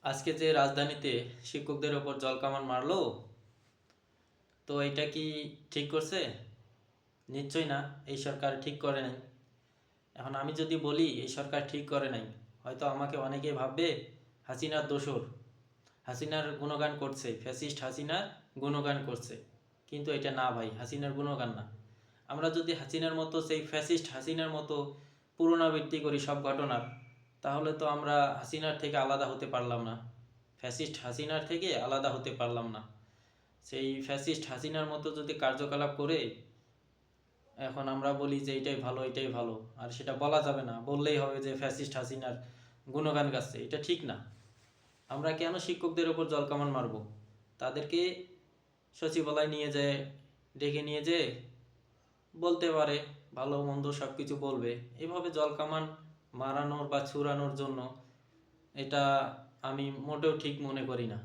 আজকে যে রাজধানীতে শিক্ষকদের ওপর জলকামান মারলো, তো এটা কি ঠিক করছে? নিশ্চয়ই না। এই সরকার ঠিক করে নাই। এখন আমি যদি বলি এই সরকার ঠিক করে নাই, হয়তো আমাকে অনেকেই ভাববে হাসিনার দোসর, হাসিনার গুণগান করছে, ফ্যাসিস্ট হাসিনার গুণগান করছে। কিন্তু এটা না ভাই, হাসিনার গুণগান না। আমরা যদি হাসিনার মতো সেই ফ্যাসিস্ট হাসিনার মতো পুনরাবৃত্তি করি সব ঘটনার, তাহলে তো আমরা হাসিনার থেকে আলাদা হতে পারলাম না, ফ্যাসিস্ট হাসিনার থেকে আলাদা হতে পারলাম না। সেই ফ্যাসিস্ট হাসিনার মতো যদি কার্যকলাপ করে এখন আমরা বলি যে এটাই ভালো এটাই ভালো, আর সেটা বলা যাবে না, বললেই হবে যে ফ্যাসিস্ট হাসিনার গুণগান গাচ্ছে, এটা ঠিক না। আমরা কেন শিক্ষকদের ওপর জলকামান মারব? তাদেরকে সচিবালয় নিয়ে যায়, ডেকে নিয়ে যেয়ে বলতে পারে, ভালো মন্দ সব কিছু বলবে। এভাবে জলকামান মারানোর বা ছুড়ানোর জন্য এটা আমি মোটেও ঠিক মনে করি না।